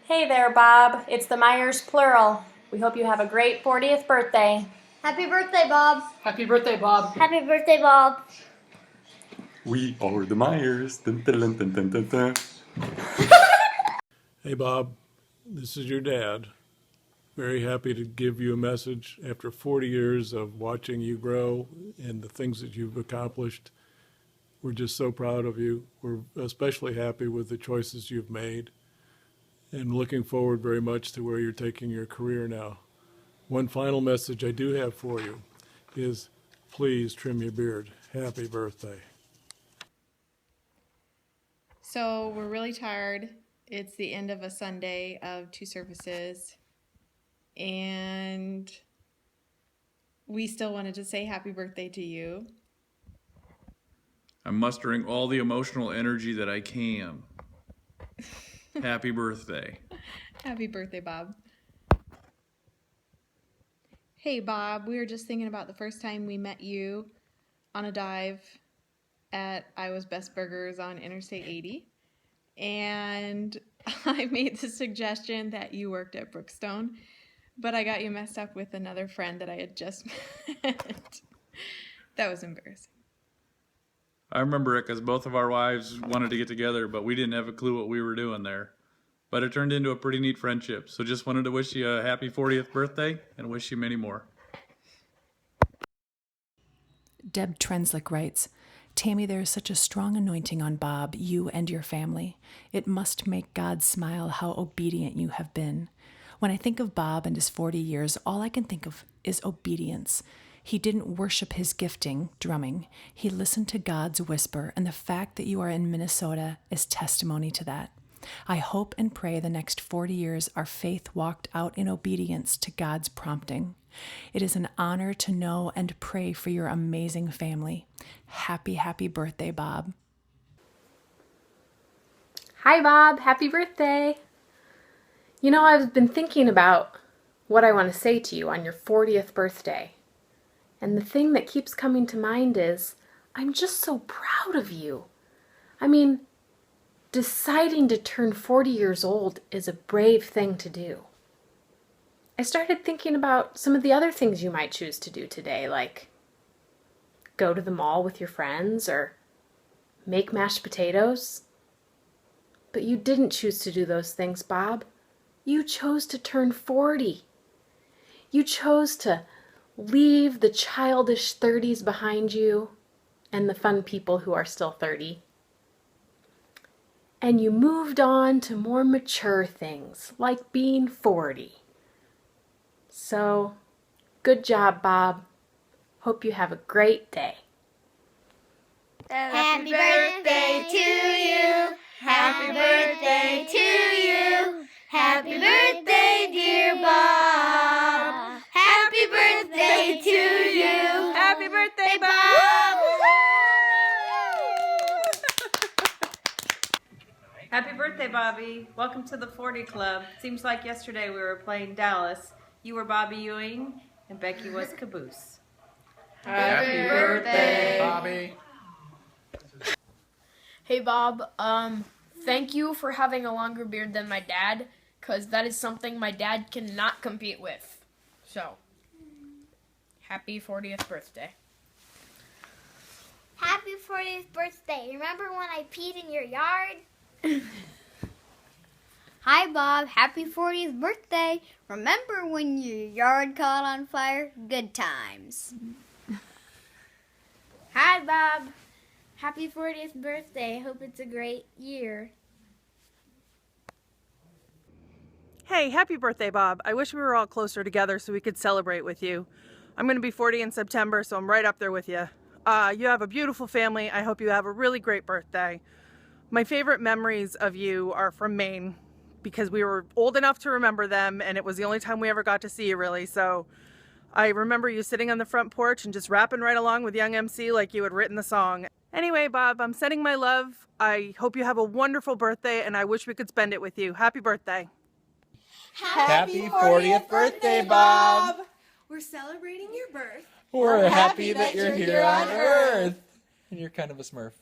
Hey there, Bob. It's the Myers plural. We hope you have a great 40th birthday. Happy birthday, Bob. Happy birthday, Bob. Happy birthday, Bob. We are the Myers. Dun, dun, dun, dun, dun, dun. Hey, Bob. This is your dad. Very happy to give you a message after 40 years of watching you grow and the things that you've accomplished. We're just so proud of you. We're especially happy with the choices you've made and looking forward very much to where you're taking your career now. One final message I do have for you is please trim your beard. Happy birthday. So we're really tired. It's the end of a Sunday of 2 services. And we still wanted to say happy birthday to you. I'm mustering all the emotional energy that I can. Happy birthday. Happy birthday, Bob. Hey, Bob, we were just thinking about the first time we met you on a dive at Iowa's Best Burgers on Interstate 80. And I made the suggestion that you worked at Brookstone, but I got you messed up with another friend that I had just met. That was embarrassing. I remember it because both of our wives wanted to get together, but we didn't have a clue what we were doing there. But it turned into a pretty neat friendship. So just wanted to wish you a happy 40th birthday and wish you many more. Deb Trenslick writes, Tammy, there is such a strong anointing on Bob, you and your family. It must make God smile how obedient you have been. When I think of Bob and his 40 years, all I can think of is obedience. He didn't worship his gifting, drumming. He listened to God's whisper, and the fact that you are in Minnesota is testimony to that. I hope and pray the next 40 years our faith walked out in obedience to God's prompting. It is an honor to know and pray for your amazing family. Happy, happy birthday, Bob. Hi, Bob. Happy birthday. You know, I've been thinking about what I want to say to you on your 40th birthday. And the thing that keeps coming to mind is, I'm just so proud of you. I mean, deciding to turn 40 years old is a brave thing to do. I started thinking about some of the other things you might choose to do today, like go to the mall with your friends or make mashed potatoes. But you didn't choose to do those things, Bob. You chose to turn 40. You chose to leave the childish 30s behind you and the fun people who are still 30. And you moved on to more mature things, like being 40. So, good job, Bob. Hope you have a great day. Happy birthday to you. Happy birthday to you. Happy birthday, dear Bob. Happy birthday to you. Happy birthday, Bob. Happy birthday, Bobby. Welcome to the 40 Club. Seems like yesterday we were playing Dallas. You were Bobby Ewing, and Becky was Caboose. Happy birthday, Bobby. Hey, Bob. Thank you for having a longer beard than my dad, because that is something my dad cannot compete with. So, happy 40th birthday. Happy 40th birthday. Remember when I peed in your yard? Hi, Bob. Happy 40th birthday. Remember when your yard caught on fire? Good times. Hi, Bob. Happy 40th birthday. Hope it's a great year. Hey, happy birthday, Bob. I wish we were all closer together so we could celebrate with you. I'm going to be 40 in September, so I'm right up there with you. You have a beautiful family. I hope you have a really great birthday. My favorite memories of you are from Maine because we were old enough to remember them, and it was the only time we ever got to see you, really. So I remember you sitting on the front porch and just rapping right along with Young MC like you had written the song. Anyway, Bob, I'm sending my love. I hope you have a wonderful birthday, and I wish we could spend it with you. Happy birthday. Happy 40th birthday, Bob. We're celebrating your birth. We're happy that you're here on Earth. And you're kind of a Smurf.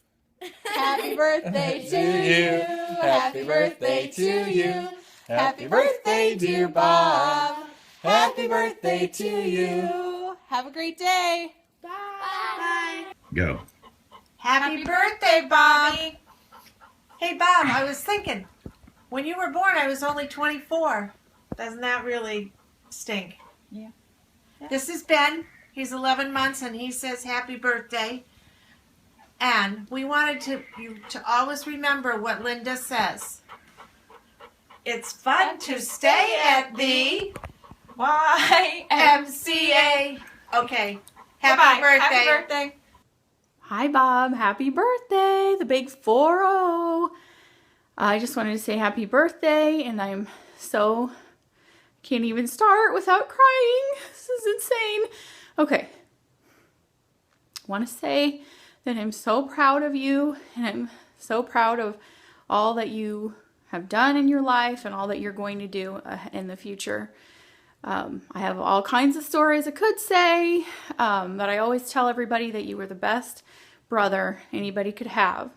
Happy birthday to you. Happy birthday to you. Happy birthday, dear Bob. Happy birthday to you. Have a great day. Bye. Go. Happy birthday, Bobby. Hey, Bob, I was thinking, when you were born, I was only 24. Doesn't that really stink? Yeah. This is Ben. He's 11 months, and he says happy birthday. And we wanted you to always remember what Linda says. It's fun to stay at the YMCA. Okay. Happy birthday. Happy birthday. Hi, Bob. Happy birthday. The big 4-0. I just wanted to say happy birthday, and I'm so... can't even start without crying. This is insane. Okay. I want to say that I'm so proud of you, and I'm so proud of all that you have done in your life and all that you're going to do in the future. I have all kinds of stories I could say, but I always tell everybody that you were the best brother anybody could have.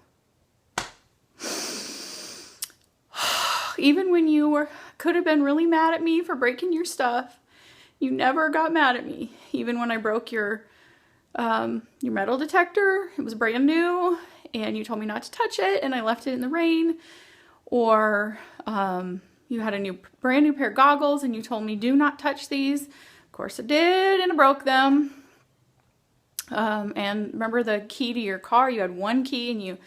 Even when you could have been really mad at me for breaking your stuff, you never got mad at me. Even when I broke your metal detector, it was brand new, and you told me not to touch it, and I left it in the rain. Or you had a brand new pair of goggles, and you told me, do not touch these. Of course I did, and I broke them. And remember the key to your car? You had one key, and you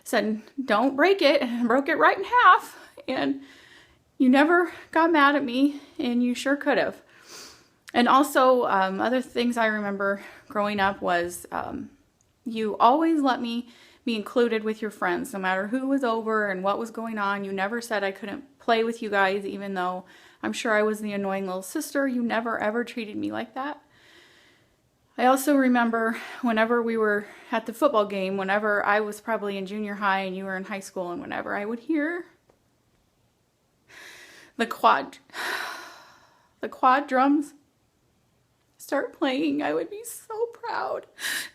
said, don't break it, and I broke it right in half. And you never got mad at me, and you sure could have. And also, other things I remember growing up was you always let me be included with your friends, no matter who was over and what was going on. You never said I couldn't play with you guys, even though I'm sure I was the annoying little sister. You never, ever treated me like that. I also remember whenever we were at the football game, whenever I was probably in junior high and you were in high school, and whenever I would hear the quad drums start playing, I would be so proud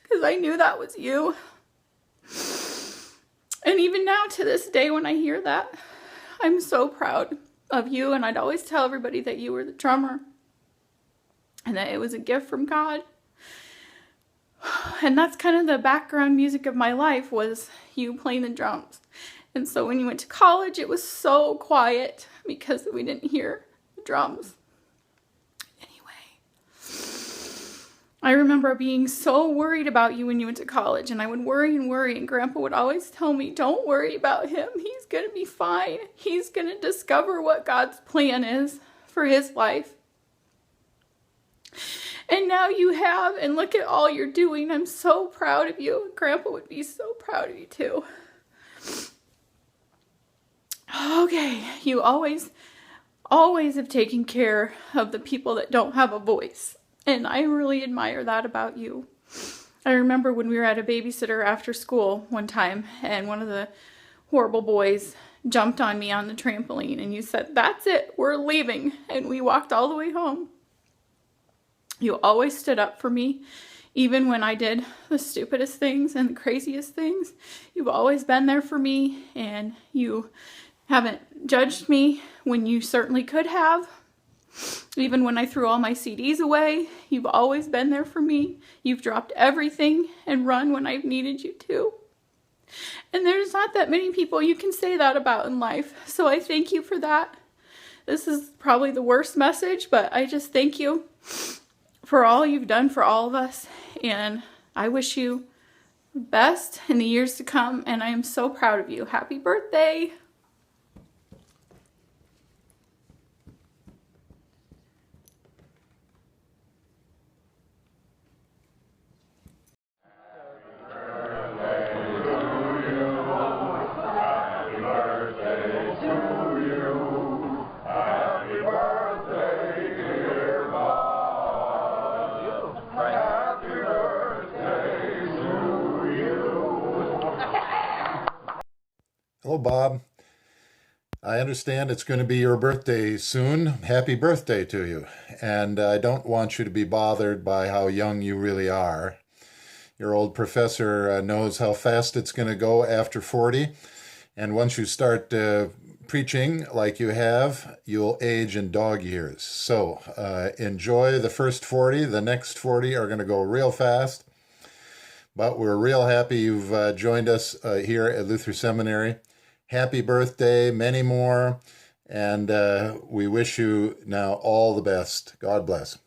because I knew that was you. And even now to this day when I hear that, I'm so proud of you, and I'd always tell everybody that you were the drummer and that it was a gift from God. And that's kind of the background music of my life, was you playing the drums. And so when you went to college, it was so quiet because we didn't hear the drums. I remember being so worried about you when you went to college, and I would worry, and Grandpa would always tell me, don't worry about him. He's going to be fine. He's going to discover what God's plan is for his life. And now you have, and look at all you're doing. I'm so proud of you. Grandpa would be so proud of you too. Okay, you always have taken care of the people that don't have a voice. And I really admire that about you. I remember when we were at a babysitter after school one time, and one of the horrible boys jumped on me on the trampoline, and you said, that's it, we're leaving. And we walked all the way home. You always stood up for me, even when I did the stupidest things and the craziest things. You've always been there for me, and you haven't judged me when you certainly could have. Even when I threw all my CDs away, you've always been there for me. You've dropped everything and run when I've needed you to. And there's not that many people you can say that about in life. So I thank you for that. This is probably the worst message, but I just thank you for all you've done for all of us. And I wish you the best in the years to come. And I am so proud of you. Happy birthday. Hello, Bob. I understand it's going to be your birthday soon. Happy birthday to you. And I don't want you to be bothered by how young you really are. Your old professor knows how fast it's going to go after 40. And once you start preaching like you have, you'll age in dog years. So enjoy the first 40. The next 40 are going to go real fast. But we're real happy you've joined us here at Luther Seminary. Happy birthday, many more, and we wish you now all the best. God bless.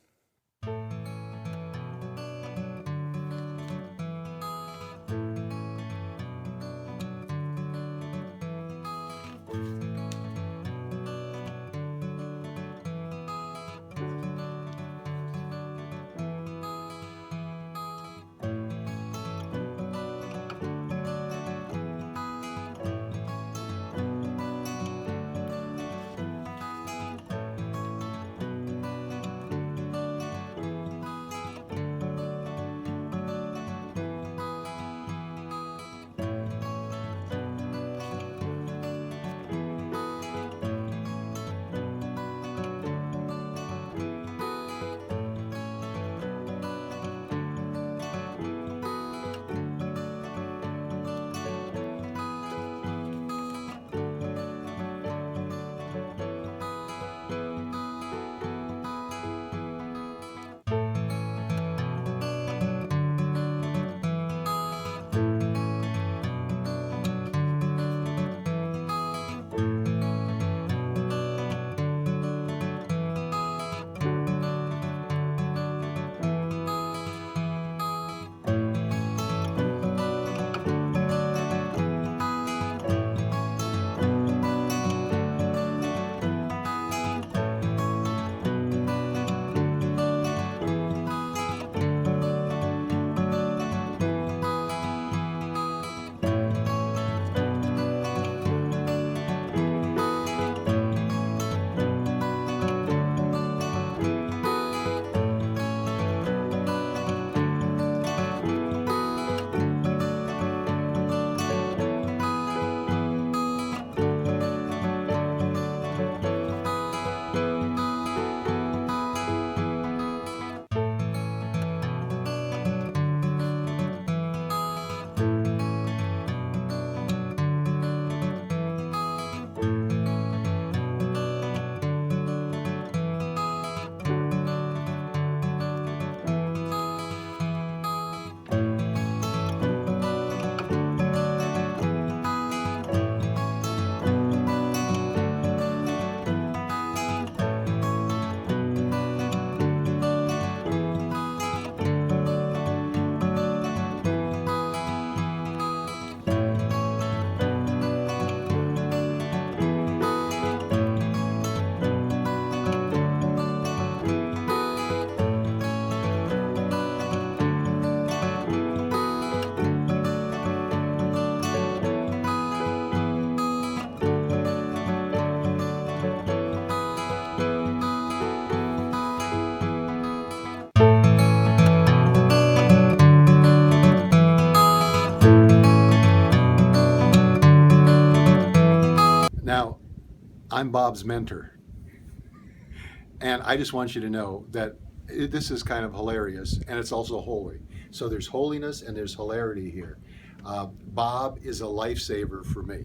I'm Bob's mentor. And I just want you to know that this is kind of hilarious, and it's also holy. So there's holiness and there's hilarity here. Bob is a lifesaver for me.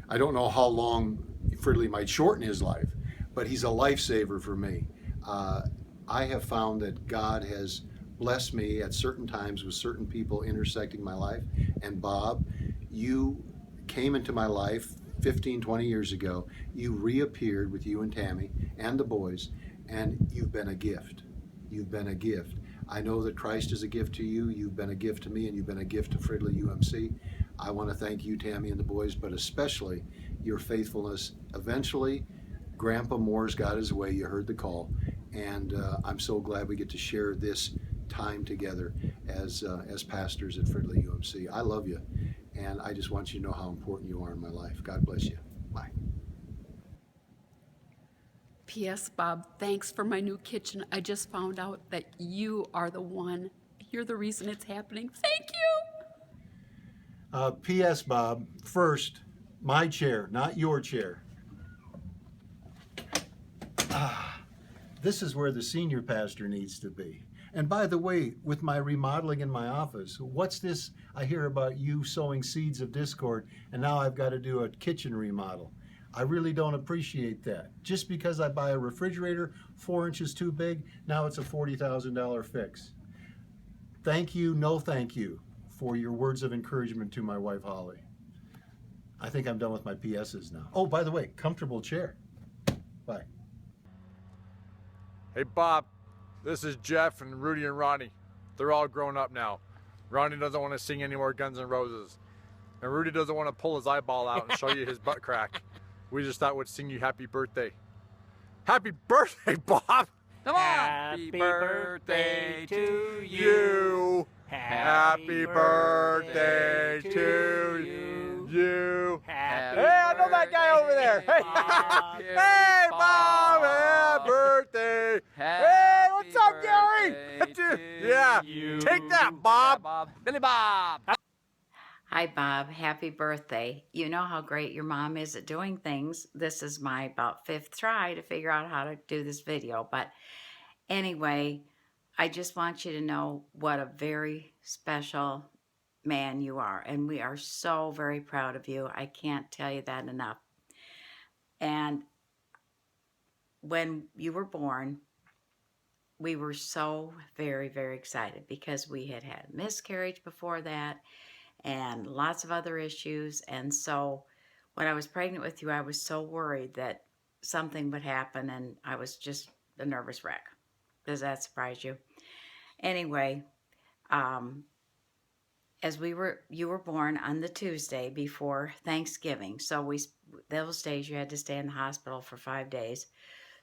I don't know how long Fridley might shorten his life, but he's a lifesaver for me. I have found that God has blessed me at certain times with certain people intersecting my life. And Bob, you came into my life 15, 20 years ago. You reappeared with you and Tammy and the boys, and you've been a gift. You've been a gift. I know that Christ is a gift to you. You've been a gift to me, and you've been a gift to Fridley UMC. I want to thank you, Tammy, and the boys, but especially your faithfulness. Eventually, Grandpa Moore's got his way. You heard the call, and I'm so glad we get to share this time together as pastors at Fridley UMC. I love you, and I just want you to know how important you are in my life. God bless you. Bye. P.S. Bob, thanks for my new kitchen. I just found out that you are the one. You're the reason it's happening. Thank you. P.S. Bob, first, my chair, not your chair. This is where the senior pastor needs to be. And by the way, with my remodeling in my office, what's this I hear about you sowing seeds of discord, and now I've got to do a kitchen remodel? I really don't appreciate that. Just because I buy a refrigerator 4 inches too big, now it's a $40,000 fix. Thank you, no thank you, for your words of encouragement to my wife, Holly. I think I'm done with my PSs now. Oh, by the way, comfortable chair. Bye. Hey Bob, this is Jeff and Rudy and Ronnie. They're all grown up now. Ronnie doesn't want to sing any more Guns N' Roses. And Rudy doesn't want to pull his eyeball out and show you his butt crack. We just thought we'd sing you happy birthday. Happy birthday, Bob! Come on! Happy birthday to you! Happy birthday to you! Happy Hey, I know that guy over there! Hey, Bob! Happy birthday! Hey, what's up, Gary? Yeah, take that, Bob! Billy Bob! Hi, Bob. Happy birthday. You know how great your mom is at doing things. This is my about 5th try to figure out how to do this video. But anyway, I just want you to know what a very special man you are. And we are so very proud of you. I can't tell you that enough. And when you were born, we were so very, very excited because we had had a miscarriage before that and lots of other issues. And so when I was pregnant with you, I was so worried that something would happen, and I was just a nervous wreck. Does that surprise you? Anyway, you were born on the Tuesday before Thanksgiving. So those days you had to stay in the hospital for 5 days.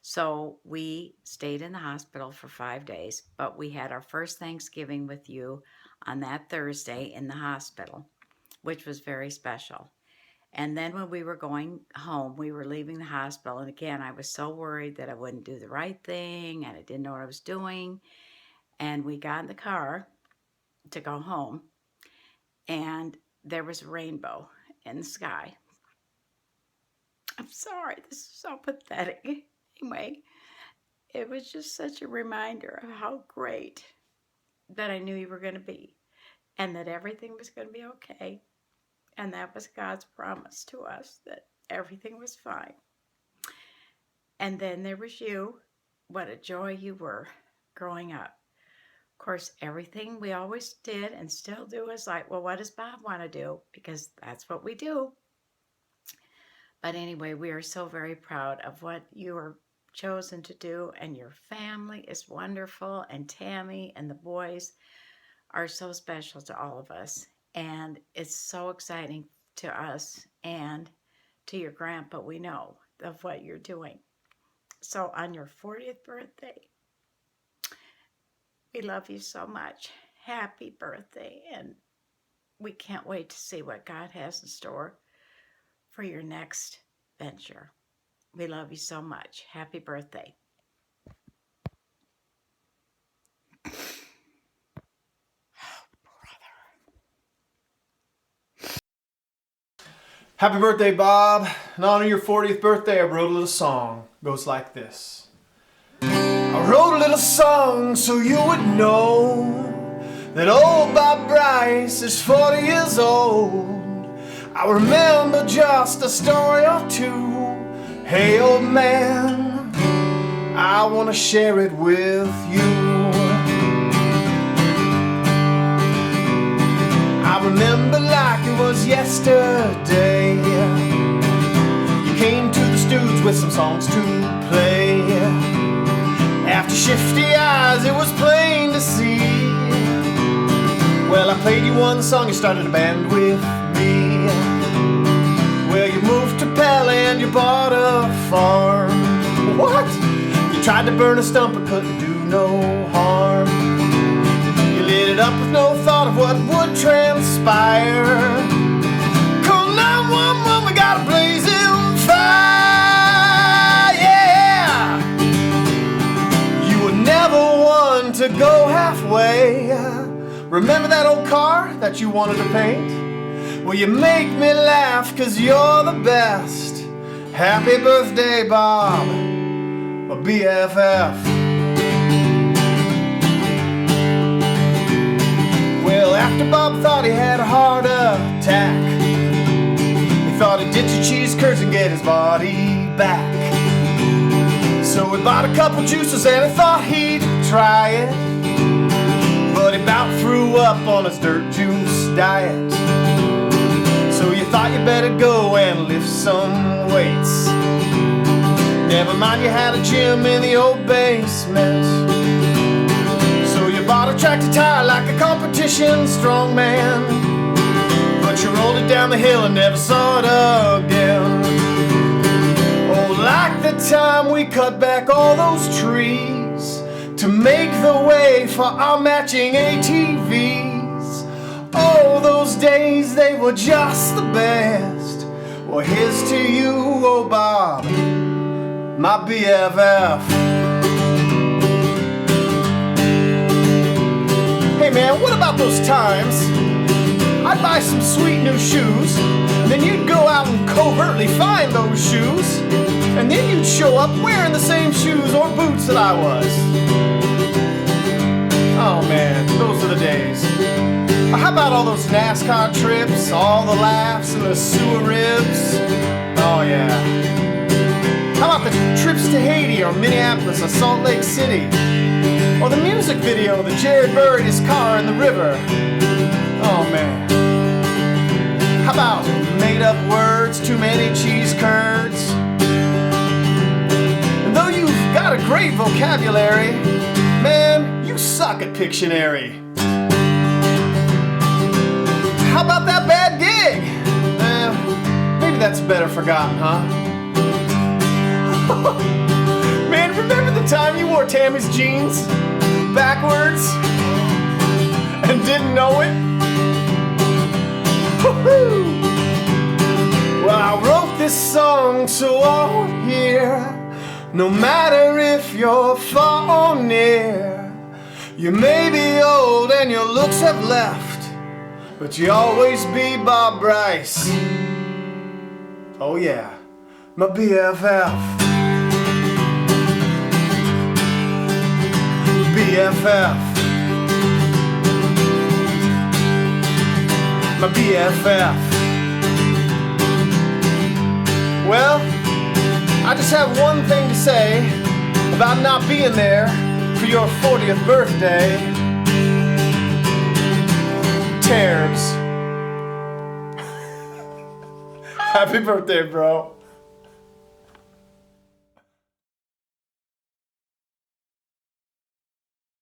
So we stayed in the hospital for 5 days, but we had our first Thanksgiving with you on that Thursday in the hospital, which was very special. And then when we were going home, we were leaving the hospital. And again, I was so worried that I wouldn't do the right thing and I didn't know what I was doing. And we got in the car to go home, and there was a rainbow in the sky. I'm sorry, this is so pathetic. Anyway, it was just such a reminder of how great that I knew you were going to be, and that everything was going to be okay. And that was God's promise to us, that everything was fine. And then there was you. What a joy you were growing up. Of course, everything we always did and still do is like, well, what does Bob want to do? Because that's what we do. But anyway, we are so very proud of what you were chosen to do, and your family is wonderful, and Tammy and the boys are so special to all of us. And it's so exciting to us and to your grandpa, we know, of what you're doing. So on your 40th birthday, we love you so much. Happy birthday. And we can't wait to see what God has in store for your next venture. We love you so much. Happy birthday. Happy birthday, Bob. In honor of your 40th birthday, I wrote a little song. It goes like this. I wrote a little song so you would know that old Bob Brice is 40 years old. I remember just a story or two. Hey, old man, I want to share it with you. I remember like it was yesterday. You came to the Stooge with some songs to play. After shifty eyes, it was plain to see. Well, I played you one song, you started a band with me. Well, you moved to Pell and you bought a farm. What? You tried to burn a stump but couldn't do no harm. You lit it up with no thought of what would transpire. Call 911, we got a blazing fire, yeah! You were never one to go halfway. Remember that old car that you wanted to paint? Well, you make me laugh 'cause you're the best. Happy birthday, Bob, my BFF. Well, after Bob thought he had a heart attack, he thought he'd ditch the cheese curds and get his body back. So he bought a couple juices and he thought he'd try it, but he about threw up on his dirt juice diet. So you thought you better go and lift some weights. Never mind, you had a gym in the old basement. So you bought a tractor tire like a competition strongman, but you rolled it down the hill and never saw it again. Oh, like the time we cut back all those trees to make the way for our matching ATVs. Oh, those days, they were just the best. Well, here's to you, oh Bob, my BFF. Hey man, what about those times I'd buy some sweet new shoes, and then you'd go out and covertly find those shoes, and then you'd show up wearing the same shoes or boots that I was. Oh man, those are the days. How about all those NASCAR trips, all the laughs and the sewer ribs? Oh yeah. How about the trips to Haiti or Minneapolis or Salt Lake City? Or the music video that Jared buried his car in the river? Oh man. How about made up words, too many cheese curds? And though you've got a great vocabulary, man, you suck at Pictionary. How about that bad gig? Maybe that's better forgotten, huh? Man, remember the time you wore Tammy's jeans backwards and didn't know it? Woo-hoo! Well, I wrote this song so all would hear, no matter if you're far or near. You may be old and your looks have left, but you always be Bob Brice. Oh yeah, my BFF. BFF. My BFF. Well, I just have one thing to say about not being there for your 40th birthday. Terbs. Happy birthday, bro.